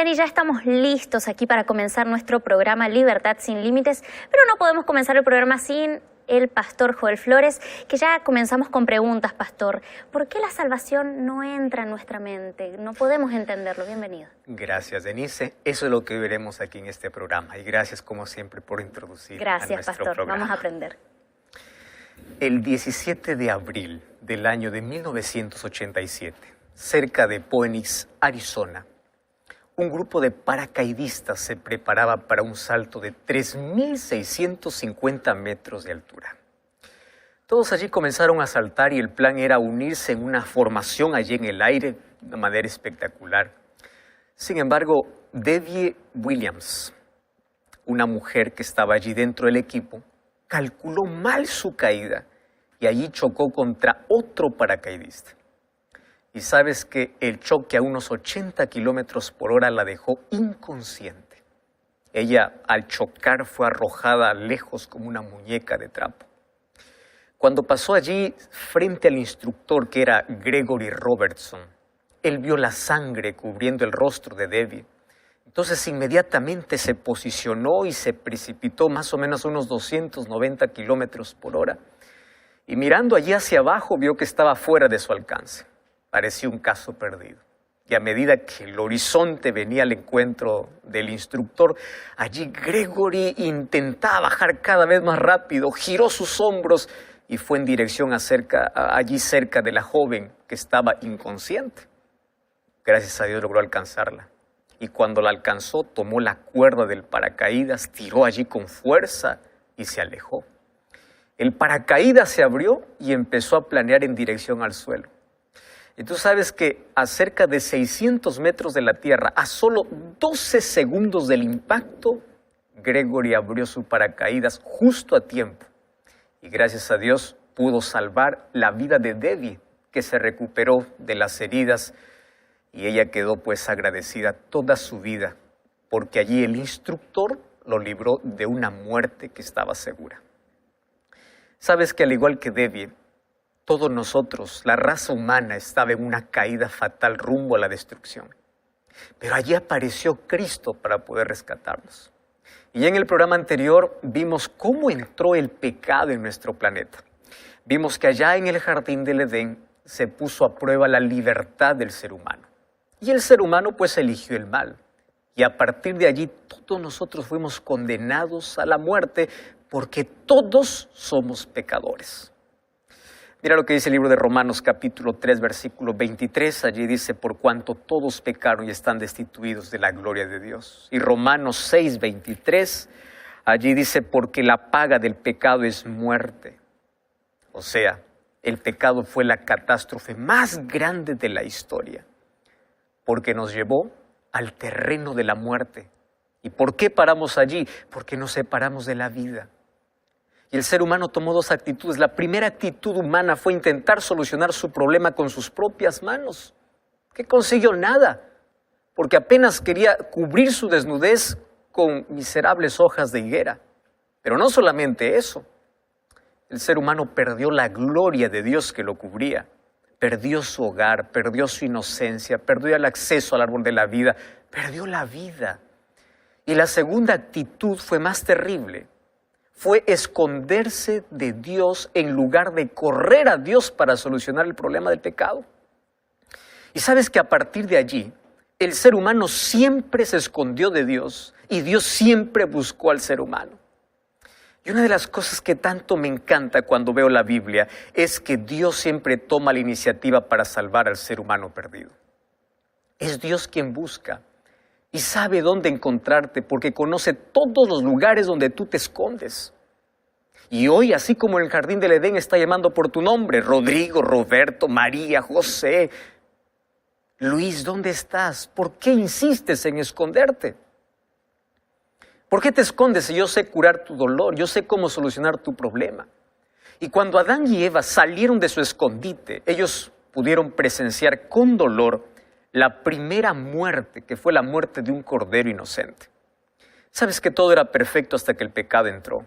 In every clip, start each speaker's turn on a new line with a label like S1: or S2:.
S1: Bien, y ya estamos listos aquí para comenzar nuestro programa Libertad sin Límites, pero no podemos comenzar el programa sin el pastor Joel Flores, que ya comenzamos con preguntas, pastor. ¿Por qué la salvación no entra en nuestra mente? No podemos entenderlo. Bienvenido.
S2: Gracias, Denise. Eso es lo que veremos aquí en este programa. Y gracias, como siempre, por introducir a nuestro
S1: pastor.
S2: programa.
S1: Vamos a aprender.
S2: El 17 de abril del año de 1987, cerca de Phoenix, Arizona, un grupo de paracaidistas se preparaba para un salto de 3.650 metros de altura. Todos allí comenzaron a saltar y el plan era unirse en una formación allí en el aire de manera espectacular. Sin embargo, Debbie Williams, una mujer que estaba allí dentro del equipo, calculó mal su caída y allí chocó contra otro paracaidista. Y sabes que el choque a unos 80 kilómetros por hora la dejó inconsciente. Ella, al chocar, fue arrojada lejos como una muñeca de trapo. Cuando pasó allí frente al instructor, que era Gregory Robertson, él vio la sangre cubriendo el rostro de Debbie. Entonces inmediatamente se posicionó y se precipitó más o menos a unos 290 kilómetros por hora. Y mirando allí hacia abajo vio que estaba fuera de su alcance. Parecía un caso perdido. Y a medida que el horizonte venía al encuentro del instructor, allí Gregory intentaba bajar cada vez más rápido, giró sus hombros y fue en dirección allí cerca de la joven que estaba inconsciente. Gracias a Dios logró alcanzarla. Y cuando la alcanzó, tomó la cuerda del paracaídas, tiró allí con fuerza y se alejó. El paracaídas se abrió y empezó a planear en dirección al suelo. Y tú sabes que a cerca de 600 metros de la tierra, a solo 12 segundos del impacto, Gregory abrió su paracaídas justo a tiempo. Y gracias a Dios pudo salvar la vida de Debbie, que se recuperó de las heridas. Y ella quedó pues agradecida toda su vida, porque allí el instructor lo libró de una muerte que estaba segura. Sabes que al igual que Debbie, todos nosotros, la raza humana, estaba en una caída fatal rumbo a la destrucción. Pero allí apareció Cristo para poder rescatarnos. Y en el programa anterior vimos cómo entró el pecado en nuestro planeta. Vimos que allá en el jardín del Edén se puso a prueba la libertad del ser humano. Y el ser humano pues eligió el mal. Y a partir de allí todos nosotros fuimos condenados a la muerte porque todos somos pecadores. Mira lo que dice el libro de Romanos capítulo 3 versículo 23. Allí dice: por cuanto todos pecaron y están destituidos de la gloria de Dios. Y Romanos 6, 23, allí dice: porque la paga del pecado es muerte. O sea, el pecado fue la catástrofe más grande de la historia, porque nos llevó al terreno de la muerte. ¿Y por qué paramos allí? Porque nos separamos de la vida. Y el ser humano tomó dos actitudes. La primera actitud humana fue intentar solucionar su problema con sus propias manos. ¿Qué consiguió? Nada, porque apenas quería cubrir su desnudez con miserables hojas de higuera. Pero no solamente eso. El ser humano perdió la gloria de Dios que lo cubría. Perdió su hogar, perdió su inocencia, perdió el acceso al árbol de la vida, perdió la vida. Y la segunda actitud fue más terrible. Fue esconderse de Dios en lugar de correr a Dios para solucionar el problema del pecado. Y sabes que a partir de allí, el ser humano siempre se escondió de Dios y Dios siempre buscó al ser humano. Y una de las cosas que tanto me encanta cuando veo la Biblia es que Dios siempre toma la iniciativa para salvar al ser humano perdido. Es Dios quien busca y sabe dónde encontrarte porque conoce todos los lugares donde tú te escondes. Y hoy, así como en el jardín del Edén, está llamando por tu nombre: Rodrigo, Roberto, María, José. Luis, ¿dónde estás? ¿Por qué insistes en esconderte? ¿Por qué te escondes si yo sé curar tu dolor? Yo sé cómo solucionar tu problema. Y cuando Adán y Eva salieron de su escondite, ellos pudieron presenciar con dolor la primera muerte, que fue la muerte de un cordero inocente. Sabes que todo era perfecto hasta que el pecado entró.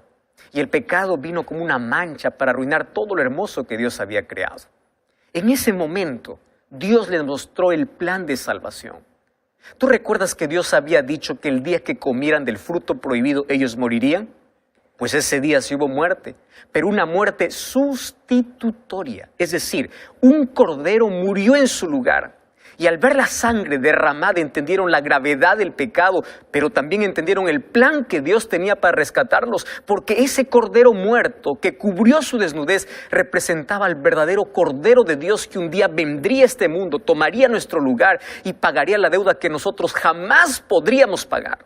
S2: Y el pecado vino como una mancha para arruinar todo lo hermoso que Dios había creado. En ese momento, Dios les mostró el plan de salvación. ¿Tú recuerdas que Dios había dicho que el día que comieran del fruto prohibido ellos morirían? Pues ese día sí hubo muerte, pero una muerte sustitutoria. Es decir, un cordero murió en su lugar. Y al ver la sangre derramada entendieron la gravedad del pecado, pero también entendieron el plan que Dios tenía para rescatarlos, porque ese cordero muerto que cubrió su desnudez representaba al verdadero cordero de Dios que un día vendría a este mundo, tomaría nuestro lugar y pagaría la deuda que nosotros jamás podríamos pagar.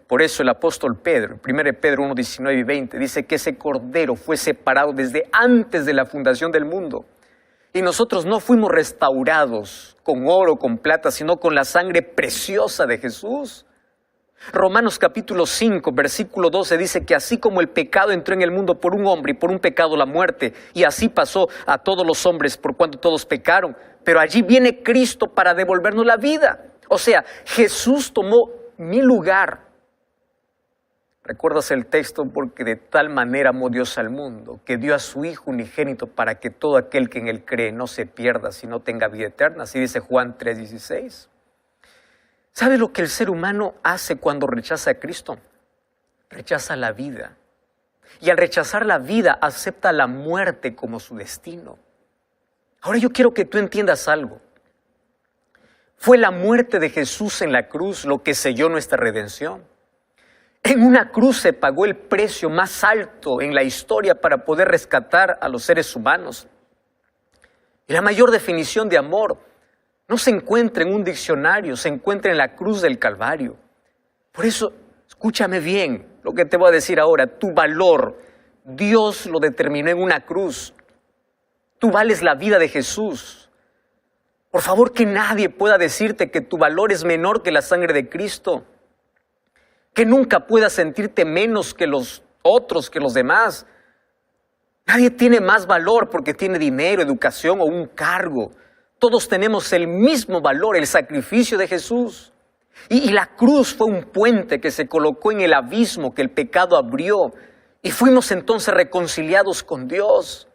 S2: Por eso el apóstol Pedro, 1 Pedro 1, 19 y 20, dice que ese cordero fue separado desde antes de la fundación del mundo. Y nosotros no fuimos restaurados con oro, con plata, sino con la sangre preciosa de Jesús. Romanos capítulo 5, versículo 12 dice que así como el pecado entró en el mundo por un hombre y por un pecado la muerte, y así pasó a todos los hombres por cuanto todos pecaron, pero allí viene Cristo para devolvernos la vida. O sea, Jesús tomó mi lugar. ¿Recuerdas el texto? Porque de tal manera amó Dios al mundo, que dio a su Hijo unigénito para que todo aquel que en Él cree no se pierda, sino tenga vida eterna. Así dice Juan 3:16. ¿Sabe lo que el ser humano hace cuando rechaza a Cristo? Rechaza la vida. Y al rechazar la vida, acepta la muerte como su destino. Ahora yo quiero que tú entiendas algo. Fue la muerte de Jesús en la cruz lo que selló nuestra redención. En una cruz se pagó el precio más alto en la historia para poder rescatar a los seres humanos. Y la mayor definición de amor no se encuentra en un diccionario, se encuentra en la cruz del Calvario. Por eso, escúchame bien lo que te voy a decir ahora. Tu valor, Dios lo determinó en una cruz. Tú vales la vida de Jesús. Por favor, que nadie pueda decirte que tu valor es menor que la sangre de Cristo. Que nunca puedas sentirte menos que los otros, que los demás. Nadie tiene más valor porque tiene dinero, educación o un cargo. Todos tenemos el mismo valor, el sacrificio de Jesús. Y la cruz fue un puente que se colocó en el abismo que el pecado abrió. Y fuimos entonces reconciliados con Dios.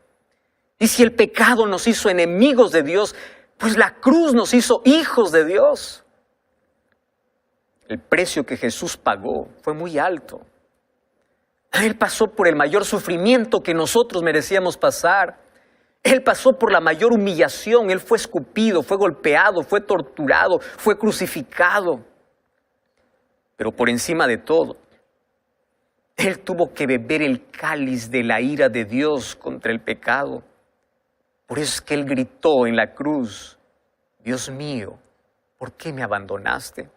S2: Y si el pecado nos hizo enemigos de Dios, pues la cruz nos hizo hijos de Dios. El precio que Jesús pagó fue muy alto. Él pasó por el mayor sufrimiento que nosotros merecíamos pasar. Él pasó por la mayor humillación. Él fue escupido, fue golpeado, fue torturado, fue crucificado. Pero por encima de todo, Él tuvo que beber el cáliz de la ira de Dios contra el pecado. Por eso es que Él gritó en la cruz: Dios mío, ¿por qué me abandonaste?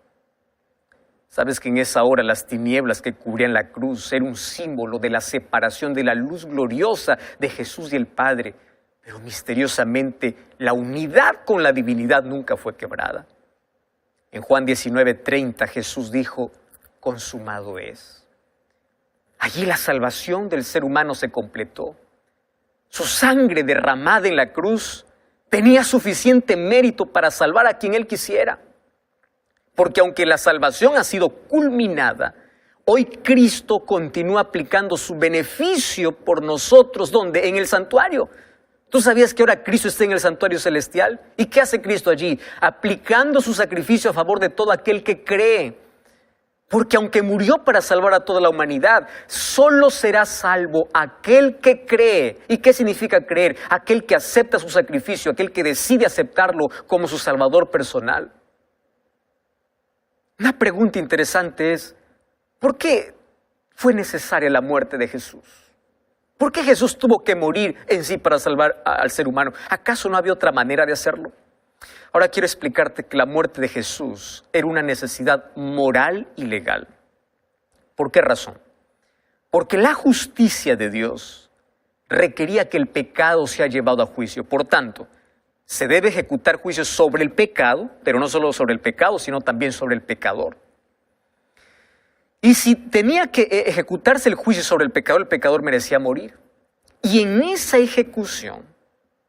S2: Sabes que en esa hora las tinieblas que cubrían la cruz eran un símbolo de la separación de la luz gloriosa de Jesús y el Padre. Pero misteriosamente la unidad con la divinidad nunca fue quebrada. En Juan 19:30 Jesús dijo: consumado es. Allí la salvación del ser humano se completó. Su sangre derramada en la cruz tenía suficiente mérito para salvar a quien Él quisiera. Porque aunque la salvación ha sido culminada, hoy Cristo continúa aplicando su beneficio por nosotros. ¿Dónde? En el santuario. ¿Tú sabías que ahora Cristo está en el santuario celestial? ¿Y qué hace Cristo allí? Aplicando su sacrificio a favor de todo aquel que cree. Porque aunque murió para salvar a toda la humanidad, solo será salvo aquel que cree. ¿Y qué significa creer? Aquel que acepta su sacrificio, aquel que decide aceptarlo como su salvador personal. Una pregunta interesante es: ¿por qué fue necesaria la muerte de Jesús? ¿Por qué Jesús tuvo que morir en sí para salvar al ser humano? ¿Acaso no había otra manera de hacerlo? Ahora quiero explicarte que la muerte de Jesús era una necesidad moral y legal. ¿Por qué razón? Porque la justicia de Dios requería que el pecado sea llevado a juicio. Por tanto, se debe ejecutar juicio sobre el pecado, pero no solo sobre el pecado, sino también sobre el pecador. Y si tenía que ejecutarse el juicio sobre el pecador merecía morir. Y en esa ejecución,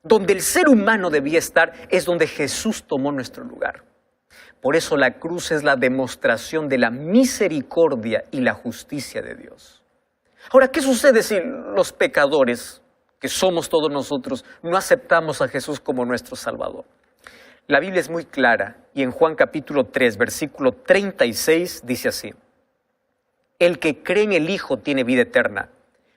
S2: donde el ser humano debía estar, es donde Jesús tomó nuestro lugar. Por eso la cruz es la demostración de la misericordia y la justicia de Dios. Ahora, ¿qué sucede si los pecadores, que somos todos nosotros, no aceptamos a Jesús como nuestro Salvador? La Biblia es muy clara y en Juan capítulo 3, versículo 36 dice así: el que cree en el Hijo tiene vida eterna,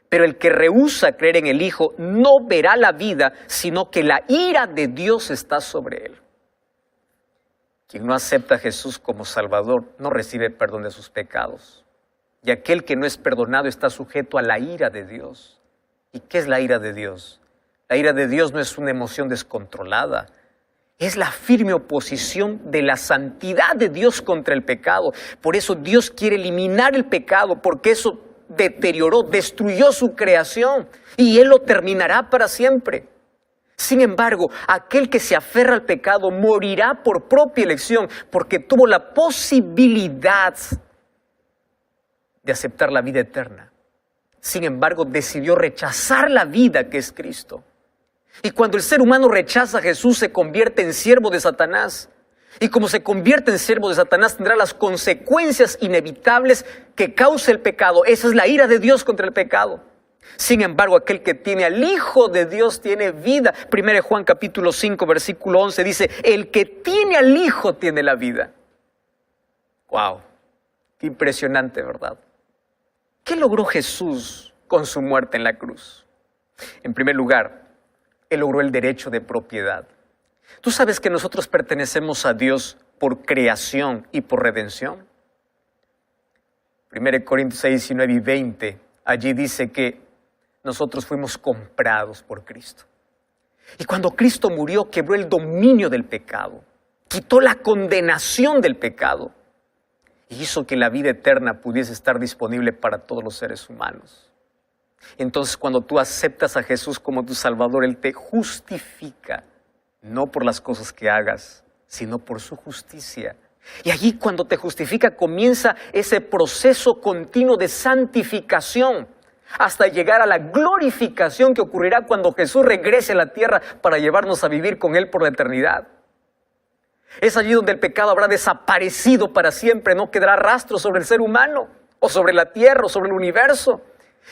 S2: pero el que rehúsa creer en el Hijo no verá la vida, sino que la ira de Dios está sobre él. Quien no acepta a Jesús como Salvador no recibe perdón de sus pecados. Y aquel que no es perdonado está sujeto a la ira de Dios. ¿Y qué es la ira de Dios? La ira de Dios no es una emoción descontrolada. Es la firme oposición de la santidad de Dios contra el pecado. Por eso Dios quiere eliminar el pecado, porque eso deterioró, destruyó su creación y Él lo terminará para siempre. Sin embargo, aquel que se aferra al pecado morirá por propia elección, porque tuvo la posibilidad de aceptar la vida eterna. Sin embargo, decidió rechazar la vida que es Cristo. Y cuando el ser humano rechaza a Jesús, se convierte en siervo de Satanás. Y como se convierte en siervo de Satanás, tendrá las consecuencias inevitables que causa el pecado. Esa es la ira de Dios contra el pecado. Sin embargo, aquel que tiene al Hijo de Dios tiene vida. 1 Juan capítulo 5, versículo 11 dice: el que tiene al Hijo tiene la vida. ¡Wow! Qué impresionante, ¿verdad? ¿Qué logró Jesús con su muerte en la cruz? En primer lugar, Él logró el derecho de propiedad. ¿Tú sabes que nosotros pertenecemos a Dios por creación y por redención? 1 Corintios 6, 19 y 20, allí dice que nosotros fuimos comprados por Cristo. Y cuando Cristo murió, quebró el dominio del pecado, quitó la condenación del pecado y hizo que la vida eterna pudiese estar disponible para todos los seres humanos. Entonces, cuando tú aceptas a Jesús como tu Salvador, Él te justifica, no por las cosas que hagas, sino por su justicia. Y allí, cuando te justifica, comienza ese proceso continuo de santificación, hasta llegar a la glorificación que ocurrirá cuando Jesús regrese a la tierra para llevarnos a vivir con Él por la eternidad. Es allí donde el pecado habrá desaparecido para siempre, no quedará rastro sobre el ser humano, o sobre la tierra, o sobre el universo.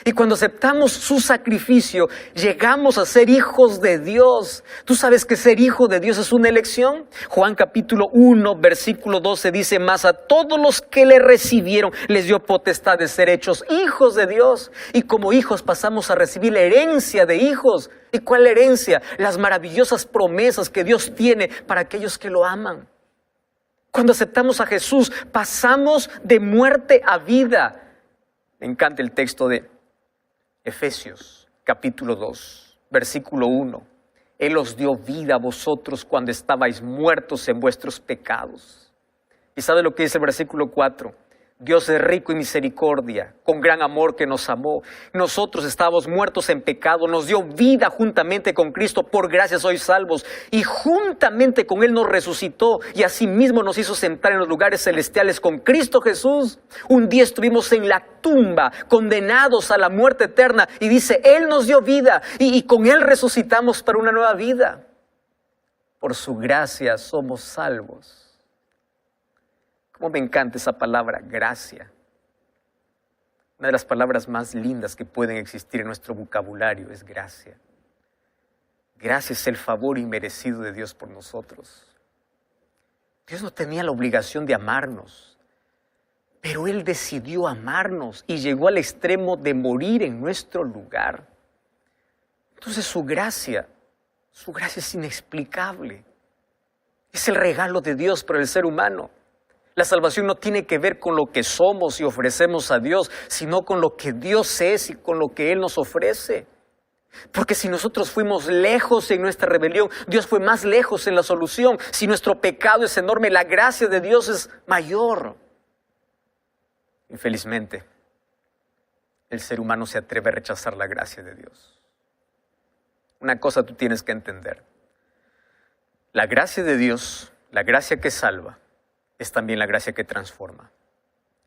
S2: Y cuando aceptamos su sacrificio, llegamos a ser hijos de Dios. ¿Tú sabes que ser hijo de Dios es una elección? Juan capítulo 1, versículo 12 dice: mas a todos los que le recibieron, les dio potestad de ser hechos hijos de Dios. Y como hijos pasamos a recibir la herencia de hijos. ¿Y cuál herencia? Las maravillosas promesas que Dios tiene para aquellos que lo aman. Cuando aceptamos a Jesús, pasamos de muerte a vida. Me encanta el texto de Efesios, capítulo 2, versículo 1. Él os dio vida a vosotros cuando estabais muertos en vuestros pecados. ¿Y sabe lo que dice el versículo 4? Dios es rico en misericordia, con gran amor que nos amó. Nosotros estábamos muertos en pecado, nos dio vida juntamente con Cristo, por gracia sois salvos. Y juntamente con Él nos resucitó y asimismo nos hizo sentar en los lugares celestiales con Cristo Jesús. Un día estuvimos en la tumba, condenados a la muerte eterna. Y dice, Él nos dio vida y con Él resucitamos para una nueva vida. Por su gracia somos salvos. Cómo me encanta esa palabra, gracia. Una de las palabras más lindas que pueden existir en nuestro vocabulario es gracia. Gracia es el favor inmerecido de Dios por nosotros. Dios no tenía la obligación de amarnos, pero Él decidió amarnos y llegó al extremo de morir en nuestro lugar. Entonces su gracia es inexplicable. Es el regalo de Dios para el ser humano. La salvación no tiene que ver con lo que somos y ofrecemos a Dios, sino con lo que Dios es y con lo que Él nos ofrece. Porque si nosotros fuimos lejos en nuestra rebelión, Dios fue más lejos en la solución. Si nuestro pecado es enorme, la gracia de Dios es mayor. Infelizmente, el ser humano se atreve a rechazar la gracia de Dios. Una cosa tú tienes que entender. La gracia de Dios, la gracia que salva, es también la gracia que transforma.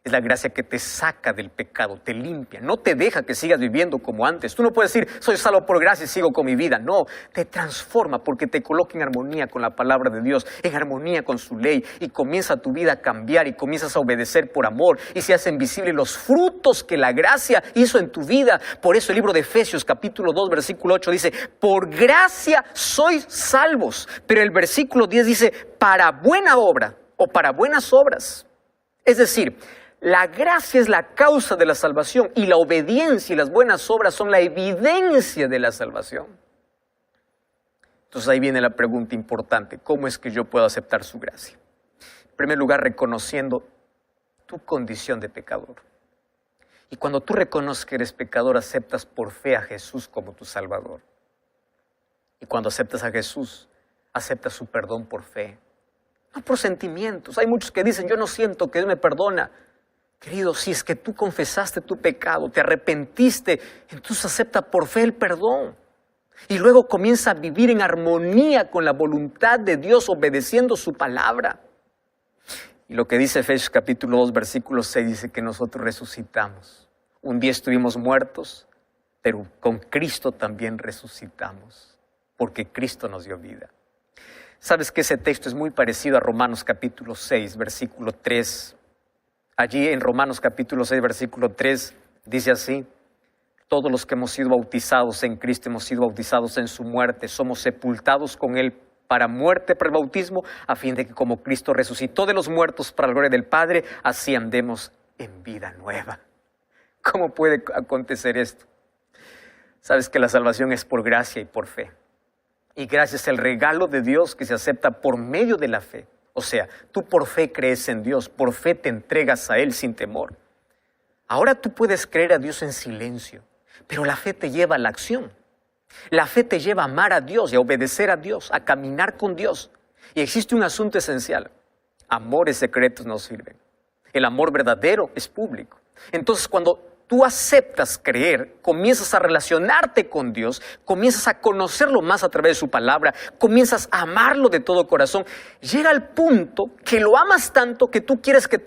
S2: Es la gracia que te saca del pecado, te limpia, no te deja que sigas viviendo como antes. Tú no puedes decir, soy salvo por gracia y sigo con mi vida. No, te transforma porque te coloca en armonía con la palabra de Dios, en armonía con su ley, y comienza tu vida a cambiar y comienzas a obedecer por amor y se hacen visibles los frutos que la gracia hizo en tu vida. Por eso el libro de Efesios capítulo 2 versículo 8 dice, por gracia sois salvos. Pero el versículo 10 dice, para buena obra o para buenas obras. Es decir, la gracia es la causa de la salvación y la obediencia y las buenas obras son la evidencia de la salvación. Entonces ahí viene la pregunta importante, ¿cómo es que yo puedo aceptar su gracia? En primer lugar, reconociendo tu condición de pecador. Y cuando tú reconoces que eres pecador, aceptas por fe a Jesús como tu Salvador. Y cuando aceptas a Jesús, aceptas su perdón por fe, no por sentimientos. Hay muchos que dicen, yo no siento que Dios me perdona. Querido, si es que tú confesaste tu pecado, te arrepentiste, entonces acepta por fe el perdón. Y luego comienza a vivir en armonía con la voluntad de Dios, obedeciendo su palabra. Y lo que dice Efesios capítulo 2, versículo 6, dice que nosotros resucitamos. Un día estuvimos muertos, pero con Cristo también resucitamos, porque Cristo nos dio vida. ¿Sabes que ese texto es muy parecido a Romanos capítulo 6, versículo 3? Allí en Romanos capítulo 6, versículo 3, dice así, todos los que hemos sido bautizados en Cristo, hemos sido bautizados en su muerte, somos sepultados con Él para muerte por el bautismo, a fin de que como Cristo resucitó de los muertos para la gloria del Padre, así andemos en vida nueva. ¿Cómo puede acontecer esto? Sabes que la salvación es por gracia y por fe. Y gracia es el regalo de Dios que se acepta por medio de la fe. O sea, tú por fe crees en Dios, por fe te entregas a Él sin temor. Ahora tú puedes creer a Dios en silencio, pero la fe te lleva a la acción. La fe te lleva a amar a Dios y a obedecer a Dios, a caminar con Dios. Y existe un asunto esencial. Amores secretos no sirven. El amor verdadero es público. Entonces, cuando tú aceptas creer, comienzas a relacionarte con Dios, comienzas a conocerlo más a través de su palabra, comienzas a amarlo de todo corazón. Llega al punto que lo amas tanto que tú quieres que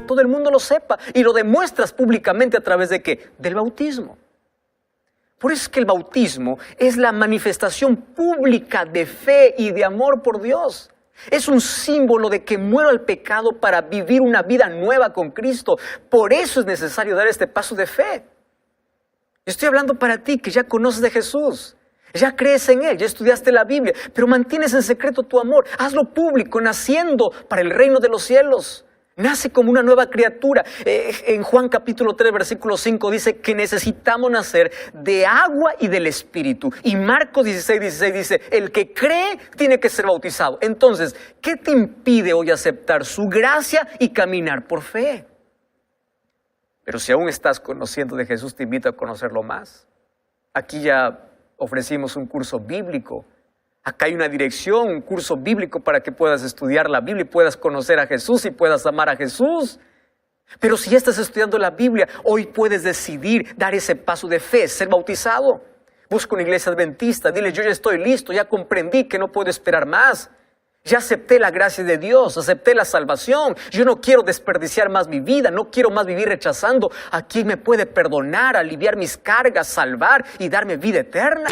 S2: todo el mundo lo sepa y lo demuestras públicamente a través de ¿qué? Del bautismo. Por eso es que el bautismo es la manifestación pública de fe y de amor por Dios. Es un símbolo de que muero al pecado para vivir una vida nueva con Cristo. Por eso es necesario dar este paso de fe. Estoy hablando para ti que ya conoces de Jesús. Ya crees en Él, ya estudiaste la Biblia, pero mantienes en secreto tu amor. Hazlo público, naciendo para el reino de los cielos. Nace como una nueva criatura. En Juan capítulo 3, versículo 5 dice que necesitamos nacer de agua y del Espíritu. Y Marcos 16, 16 dice, el que cree tiene que ser bautizado. Entonces, ¿qué te impide hoy aceptar su gracia y caminar por fe? Pero si aún estás conociendo de Jesús, te invito a conocerlo más. Aquí ya ofrecimos un curso bíblico. Acá hay una dirección, un curso bíblico para que puedas estudiar la Biblia y puedas conocer a Jesús y puedas amar a Jesús. Pero si ya estás estudiando la Biblia, hoy puedes decidir dar ese paso de fe, ser bautizado. Busca una iglesia adventista, dile, yo ya estoy listo, ya comprendí que no puedo esperar más. Ya acepté la gracia de Dios, acepté la salvación. Yo no quiero desperdiciar más mi vida, no quiero más vivir rechazando a quien me puede perdonar, aliviar mis cargas, salvar y darme vida eterna.